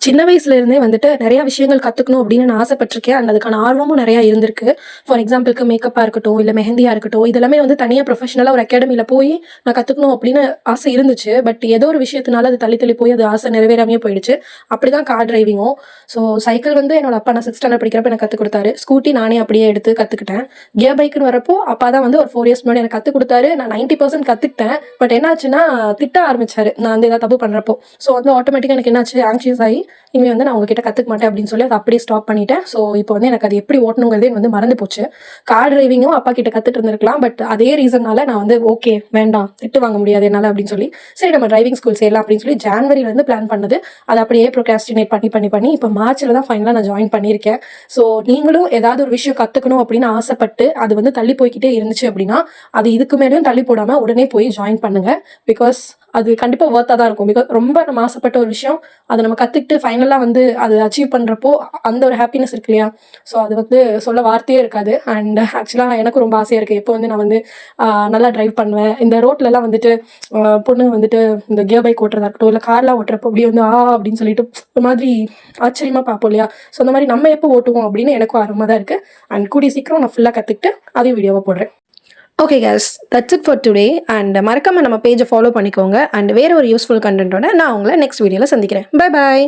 சின்ன வயசுலேருந்தே வந்துட்டு நிறைய விஷயங்கள் கற்றுக்கணும் அப்படின்னு நான் ஆசைப்பட்டிருக்கேன். அண்ட் அதுக்கான ஆர்வமும் நிறையா இருந்திருக்கு. ஃபார் எக்ஸாம்பிளுக்கு மேக்கப்பாக இருக்கட்டும், இல்லை மெஹந்தியாக இருக்கட்டும், இதெல்லாமே வந்து தனியாக ப்ரொஃபஷனலாக ஒரு அகாடமியில் போய் நான் கற்றுக்கணும் அப்படின்னு ஆசை இருந்துச்சு. பட் ஏதோ ஒரு விஷயத்தினால அது தள்ளி போய் அது ஆசை நிறைவேறாமையே போயிடுச்சு. அப்படி தான் கார் டிரைவிங்கும். ஸோ சைக்கிள் வந்து என்னோட அப்பா நான் 6th ஸ்டாண்டர்ட் படிக்கிறப்ப எனக்கு கற்றுக் கொடுத்தாரு. ஸ்கூட்டி நானே அப்படியே எடுத்து கற்றுக்கிட்டேன். கியர் பைக்குன்னு வரப்போ அப்பா தான் வந்து ஒரு 4 இயர்ஸ் முன்னாடி எனக்கு கற்றுக் கொடுத்தாரு. நான் 90% கற்றுக்கிட்டேன். பட் என்னாச்சுன்னா திட்ட ஆரம்பிச்சாரு நான் வந்து ஏதாவது தப்பு பண்ணுறப்போ. ஸோ வந்து ஆட்டோமேட்டிக்காக எனக்கு என்னாச்சு, ஆங்ஷியஸ் ஆகி இனிமேல் வந்து நான் உங்ககிட்ட கற்றுக்க மாட்டேன் அப்படின்னு சொல்லி அதை அப்படியே ஸ்டாப் பண்ணிட்டேன். ஸோ இப்போ வந்து எனக்கு அது எப்படி ஓட்டணுங்கிறதே வந்து மறந்து போச்சு. கார் டிரைவிங்கும் அப்பா கிட்ட கற்றுட்டு இருந்திருக்கலாம். பட் அதே ரீசன்னால நான் வந்து ஓகே வேண்டாம், திட்டு வாங்க முடியாது என்னால் அப்படின்னு சொல்லி சரி நம்ம டிரைவிங் ஸ்கூல் சேரலாம் அப்படின்னு சொல்லி ஜான்வரியிலேருந்து பிளான் பண்ணது. அதை அப்படியே ப்ரொக்ராஸ்டினேட் பண்ணி இப்போ மார்ச்சில் தான் ஃபைனலாக நான் ஜாயின் பண்ணியிருக்கேன். ஸோ நீங்களும் ஏதாவது ஒரு விஷயம் கற்றுக்கணும் அப்படின்னு ஆசைப்பட்டு அது வந்து தள்ளி போய்கிட்டே இருந்துச்சு அப்படின்னா அது இதுக்கு மேலேயும் தள்ளி போடாமல் உடனே போய் ஜாயின் பண்ணுங்கள். பிகாஸ் அது கண்டிப்பாக ஒர்த்தாக தான் இருக்கும். பிகாஸ் ரொம்ப நம்ம ஆசைப்பட்ட ஒரு விஷயம் அதை நம்ம கற்றுக்கிட்டு ஃபைனலாக வந்து அது அச்சீவ் பண்ணுறப்போ அந்த ஒரு ஹாப்பினஸ் இருக்கு இல்லையா? ஸோ அது வந்து சொல்ல வார்த்தையே இருக்காது. அண்ட் ஆக்சுவலாக எனக்கும் ரொம்ப ஆசையாக இருக்குது எப்போ வந்து நான் வந்து நல்லா ட்ரைவ் பண்ணுவேன். இந்த ரோட்லலாம் வந்துட்டு பொண்ணுங்க வந்துட்டு இந்த கியர் பைக் ஓட்டுறதா இருக்கட்டும், இல்லை கார்லாம் ஓட்டுறப்போ அப்படியே வந்து அப்படின்னு சொல்லிட்டு ஒரு மாதிரி ஆச்சரியமாக பார்ப்போம் இல்லையா? ஸோ அந்த மாதிரி நம்ம எப்போ ஓட்டுவோம் அப்படின்னு எனக்கும் ஆர்வமாக தான் இருக்குது. அண்ட் கூடிய சீக்கிரம் நான் ஃபுல்லாக கற்றுக்கிட்டு அதையும் வீடியோவாக போடுறேன். Okay guys, that's it for today. And மறக்காமல் நம்ம பேஜை ஃபாலோ பண்ணிக்கோங்க. அண்ட் வேறு ஒரு யூஸ்ஃபுல் கண்டென்ட்டோட நான் உங்களை நெக்ஸ்ட் வீடியோவில் சந்திக்கிறேன். Bye bye.